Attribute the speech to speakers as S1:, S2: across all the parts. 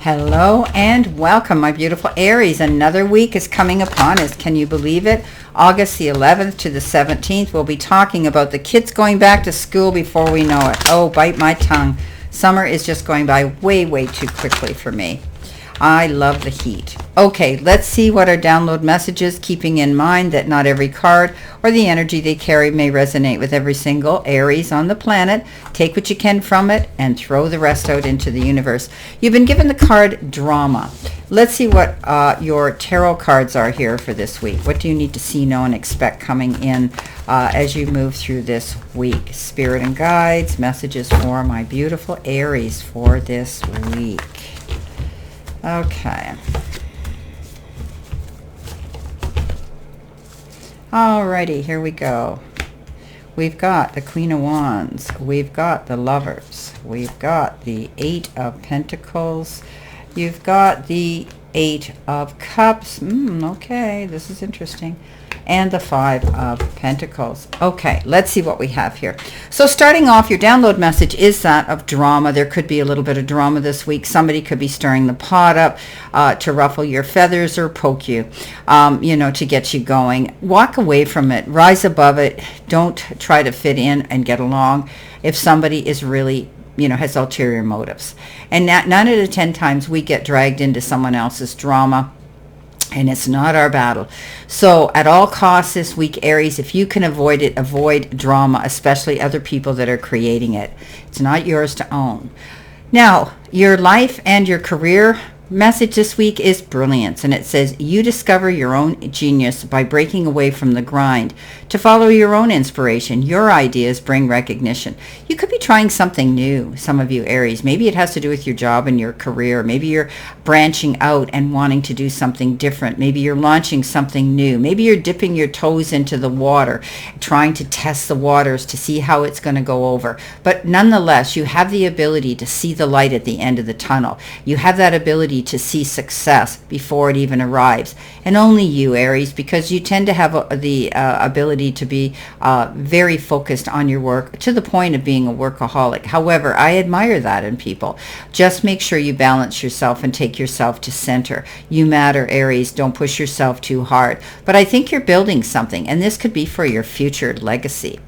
S1: Hello and welcome, my beautiful Aries. Another week is coming upon us. Can you believe it? August the 11th to the 17th, we'll be talking about the kids going back to school before we know it. Oh, bite my tongue. Summer is just going by way, way too quickly for me. I love the heat. Okay, let's see what our download message is, keeping in mind that not every card or the energy they carry may resonate with every single Aries on the planet. Take what you can from it and throw the rest out into the universe. You've been given the card Drama. Let's see what your tarot cards are here for this week. What do you need to see, know, and expect coming in as you move through this week? Spirit and guides, messages for my beautiful Aries for this week. Okay. Alrighty, here we go. We've got the Queen of Wands. We've got the Lovers. We've got the Eight of Pentacles. You've got the Eight of Cups. Okay, this is interesting. And the Five of Pentacles. Okay, let's see what we have here. So starting off, your download message is that of drama. There could be a little bit of drama this week. Somebody could be stirring the pot up to ruffle your feathers or poke you, to get you going. Walk away from it. Rise above it. Don't try to fit in and get along if somebody is really has ulterior motives. And 9 out of 10 times we get dragged into someone else's drama. And it's not our battle. So at all costs this week, Aries, if you can avoid it, avoid drama, especially other people that are creating it. It's not yours to own. Now, your life and your career message this week is brilliance, and it says you discover your own genius by breaking away from the grind to follow your own inspiration. Your ideas bring recognition. You could be trying something new, some of you Aries. Maybe it has to do with your job and your career. Maybe you're branching out and wanting to do something different. Maybe you're launching something new. Maybe you're dipping your toes into the water, trying to test the waters to see how it's going to go over. But nonetheless, you have the ability to see the light at the end of the tunnel. You have that ability to see success before it even arrives. And only you, Aries, because you tend to have the ability to be very focused on your work to the point of being a workaholic. However, I admire that in people. Just make sure you balance yourself and take yourself to center. You matter, Aries. Don't push yourself too hard. But I think you're building something, and this could be for your future legacy.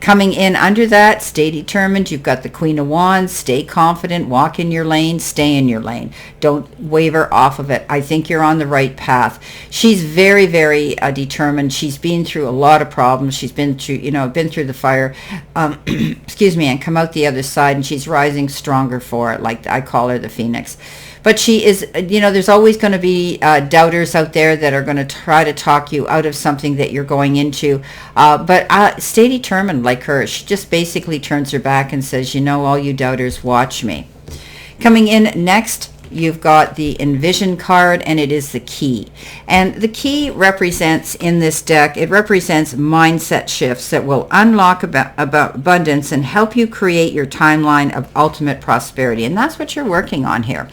S1: Coming in under that, stay determined. You've got the Queen of Wands. Stay confident. Walk in your lane. Stay in your lane. Don't waver off of it. I think you're on the right path. She's very, very determined. She's been through a lot of problems. She's been through, been through the fire, and come out the other side, and she's rising stronger for it. Like I call her the Phoenix. But she is, there's always going to be doubters out there that are going to try to talk you out of something that you're going into. But stay determined like her. She just basically turns her back and says, all you doubters, watch me. Coming in next, you've got the Envision card, and it is the key. And the key represents, in this deck, it represents mindset shifts that will unlock about abundance and help you create your timeline of ultimate prosperity. And that's what you're working on here.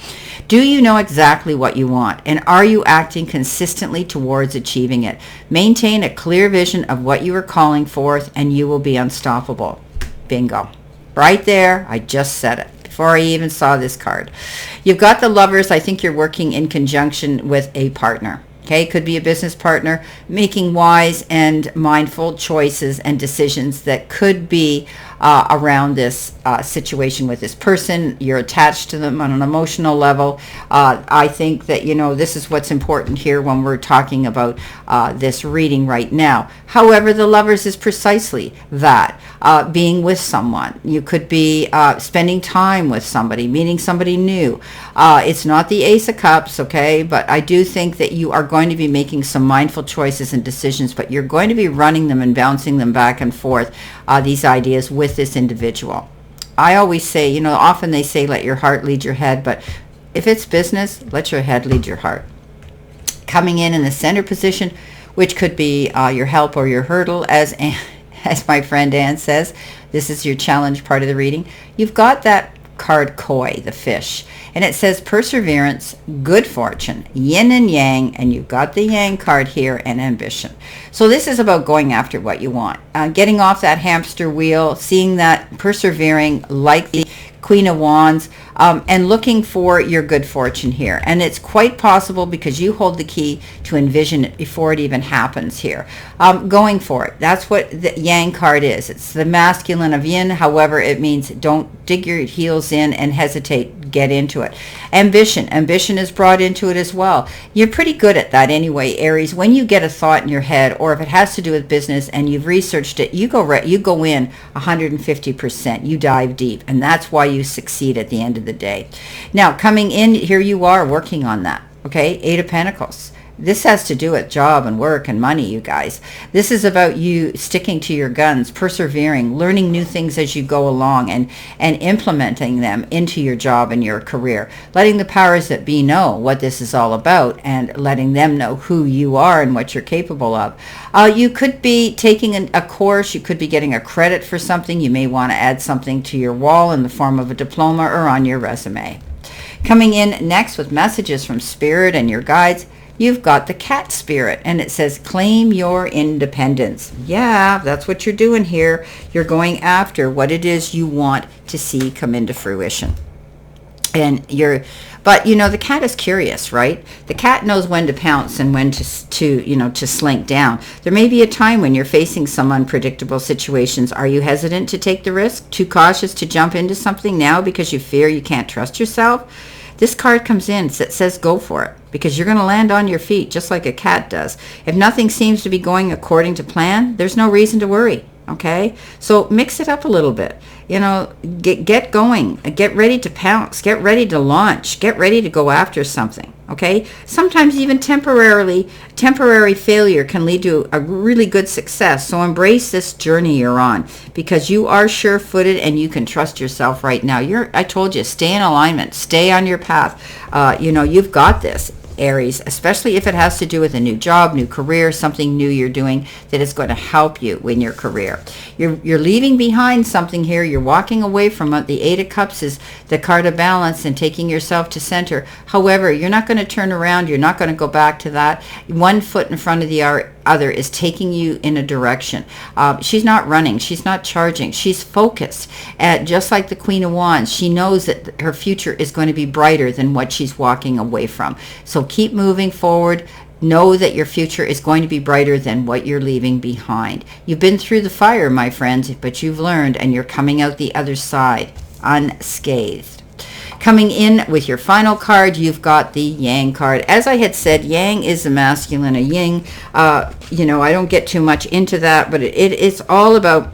S1: Do you know exactly what you want? And are you acting consistently towards achieving it? Maintain a clear vision of what you are calling forth, and you will be unstoppable. Bingo. Right there, I just said it before I even saw this card. You've got the Lovers. I think you're working in conjunction with a partner. Okay, could be a business partner, making wise and mindful choices and decisions that could be around this situation with this person. You're attached to them on an emotional level. I think that, this is what's important here when we're talking about this reading right now. However, the Lovers is precisely that, being with someone. You could be spending time with somebody, meeting somebody new. It's not the Ace of Cups, okay, but I do think that you are going to be making some mindful choices and decisions, but you're going to be running them and bouncing them back and forth, these ideas with this individual. I always say, often they say let your heart lead your head, but if it's business, let your head lead your heart. Coming in the center position, which could be your help or your hurdle, as my friend Anne says, this is your challenge part of the reading. You've got that card Koi, the fish. And it says perseverance, good fortune, yin and yang, and you've got the yang card here, and ambition. So this is about going after what you want, getting off that hamster wheel, seeing that, persevering like the Queen of Wands, and looking for your good fortune here. And it's quite possible, because you hold the key, to envision it before it even happens here. Going for it. That's what the Yang card is. It's the masculine of Yin. However, it means don't dig your heels in and hesitate. Get into it. Ambition. Ambition is brought into it as well. You're pretty good at that anyway, Aries. When you get a thought in your head, or if it has to do with business and you've researched it, you go in 150%. You dive deep, and that's why you succeed at the end of the day. Now, coming in, here you are working on that. Okay, 8 of Pentacles. This has to do with job and work and money, you guys. This is about you sticking to your guns, persevering, learning new things as you go along, and implementing them into your job and your career. Letting the powers that be know what this is all about, and letting them know who you are and what you're capable of. You could be taking a course. You could be getting a credit for something. You may want to add something to your wall in the form of a diploma or on your resume. Coming in next with messages from Spirit and your guides, you've got the cat spirit, and it says claim your independence. Yeah, that's what you're doing here. You're going after what it is you want to see come into fruition. But the cat is curious, right? The cat knows when to pounce and when to slink down. There may be a time when you're facing some unpredictable situations. Are you hesitant to take the risk? Too cautious to jump into something now because you fear you can't trust yourself? This card comes in that says go for it, because you're going to land on your feet just like a cat does. If nothing seems to be going according to plan, there's no reason to worry. Okay, so mix it up a little bit. Get going, get ready to pounce, get ready to launch, get ready to go after something. Okay, sometimes even temporary failure can lead to a really good success. So embrace this journey you're on, because you are sure-footed and you can trust yourself right now. I told you, stay in alignment, stay on your path. You've got this, Aries, especially if it has to do with a new job, new career, something new you're doing that is going to help you in your career. You're leaving behind something here. You're walking away from it. The 8 of Cups is the card of balance and taking yourself to center. However, you're not going to turn around. You're not going to go back to that. One foot in front of the other is taking you in a direction. She's not running. She's not charging. She's focused. Just like the Queen of Wands, she knows that her future is going to be brighter than what she's walking away from. So keep moving forward. Know that your future is going to be brighter than what you're leaving behind. You've been through the fire, my friends, but you've learned, and you're coming out the other side unscathed. Coming in with your final card, you've got the Yang card. As I had said, Yang is the masculine, a Yin. I don't get too much into that, but it's all about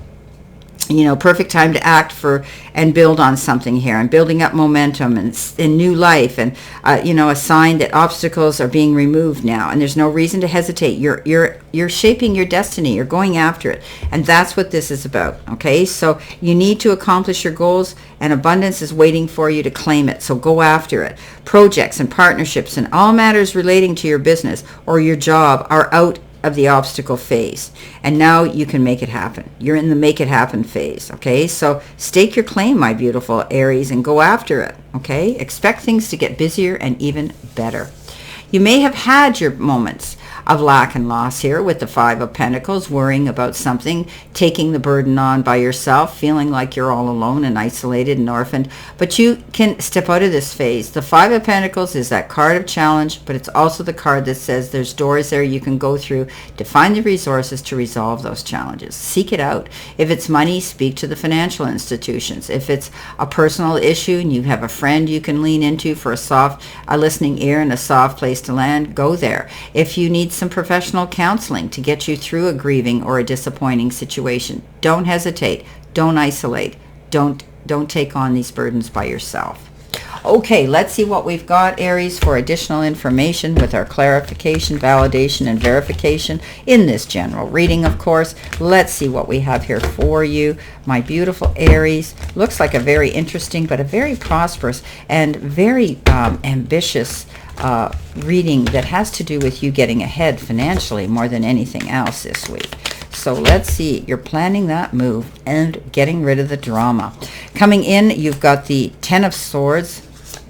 S1: perfect time to act for and build on something here, and building up momentum and new life, and a sign that obstacles are being removed now, and there's no reason to hesitate. You're shaping your destiny. You're going after it, and that's what this is about. Okay, so you need to accomplish your goals, and abundance is waiting for you to claim it. So go after it. Projects and partnerships and all matters relating to your business or your job are out of the obstacle phase, and now you can make it happen. You're in the make it happen phase. Okay, so stake your claim, my beautiful Aries, and go after it. Okay, expect things to get busier and even better. You may have had your moments of lack and loss here with the 5 of Pentacles, worrying about something, taking the burden on by yourself, feeling like you're all alone and isolated and orphaned. But you can step out of this phase. The 5 of Pentacles is that card of challenge, but it's also the card that says there's doors there you can go through to find the resources to resolve those challenges. Seek it out. If it's money, speak to the financial institutions. If it's a personal issue and you have a friend you can lean into for a listening ear and a soft place to land, go there. If you need some professional counseling to get you through a grieving or a disappointing situation, don't hesitate. Don't isolate. Don't take on these burdens by yourself. Okay, let's see what we've got, Aries, for additional information with our clarification, validation, and verification in this general reading, of course. Let's see what we have here for you, my beautiful Aries. Looks like a very interesting, but a very prosperous and very ambitious reading that has to do with you getting ahead financially more than anything else this week. So let's see. You're planning that move and getting rid of the drama. Coming in, you've got the 10 of Swords,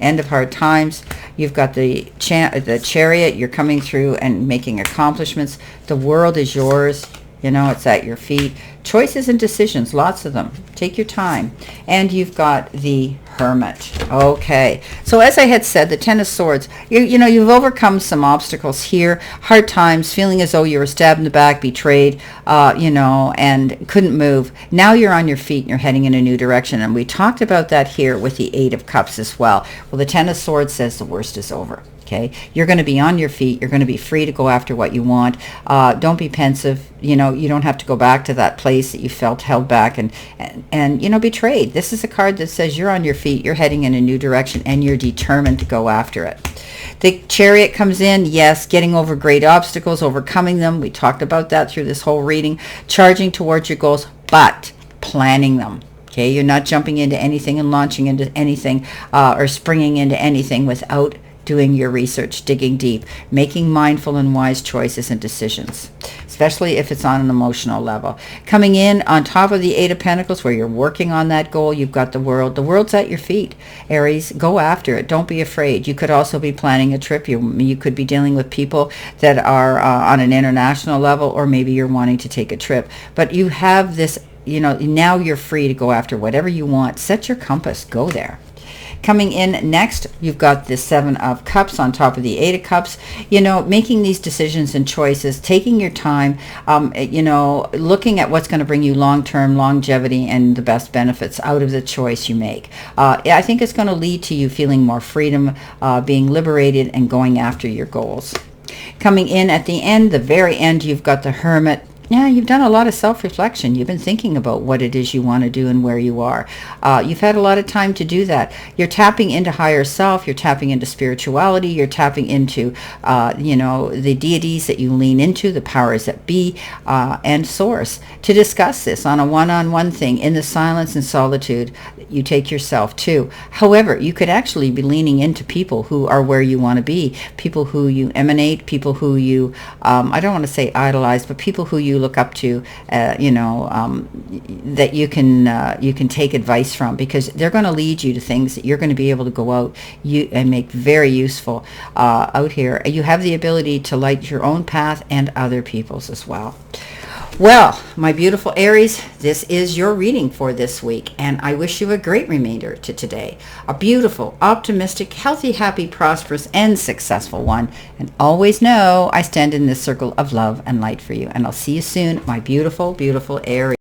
S1: end of hard times. You've got the Chariot. You're coming through and making accomplishments. The world is yours. You know, it's at your feet. Choices and decisions, lots of them. Take your time. And you've got the Hermit. Okay. So as I had said, the Ten of Swords, you know, you've overcome some obstacles here. Hard times, feeling as though you were stabbed in the back, betrayed, you know, and couldn't move. Now you're on your feet and you're heading in a new direction. And we talked about that here with the Eight of Cups as well. Well, the Ten of Swords says the worst is over. Okay, you're going to be on your feet. You're going to be free to go after what you want. Don't be pensive. You know, you don't have to go back to that place that you felt held back and you know, betrayed. This is a card that says you're on your feet. You're heading in a new direction and you're determined to go after it. The Chariot comes in. Yes, getting over great obstacles, overcoming them. We talked about that through this whole reading. Charging towards your goals, but planning them. Okay, you're not jumping into anything and launching into anything or springing into anything without doing your research, digging deep, making mindful and wise choices and decisions, especially if it's on an emotional level. Coming in on top of the Eight of Pentacles, where you're working on that goal, you've got the world. The world's at your feet, Aries. Go after it. Don't be afraid. You could also be planning a trip. You could be dealing with people that are on an international level, or maybe you're wanting to take a trip. But you have this, you know, now you're free to go after whatever you want. Set your compass. Go there. Coming in next, you've got the Seven of Cups on top of the Eight of Cups. You know, making these decisions and choices, taking your time, you know, looking at what's going to bring you long-term longevity and the best benefits out of the choice you make. I think it's going to lead to you feeling more freedom, being liberated, and going after your goals. Coming in at the end, the very end, you've got the Hermit. Yeah, you've done a lot of self-reflection. You've been thinking about what it is you want to do and where you are. You've had a lot of time to do that. You're tapping into higher self. You're tapping into spirituality. You're tapping into, you know, the deities that you lean into, the powers that be, and source. To discuss this on a one-on-one thing in the silence and solitude, you take yourself to. However, you could actually be leaning into people who are where you want to be, people who you emanate, people who you, I don't want to say idolize, but people who you look up to, you know, that you can take advice from, because they're going to lead you to things that you're going to be able to go out and make very useful out here. You have the ability to light your own path and other people's as well. Well, my beautiful Aries, this is your reading for this week, and I wish you a great remainder to today. A beautiful, optimistic, healthy, happy, prosperous, and successful one. And always know I stand in this circle of love and light for you. And I'll see you soon, my beautiful, beautiful Aries.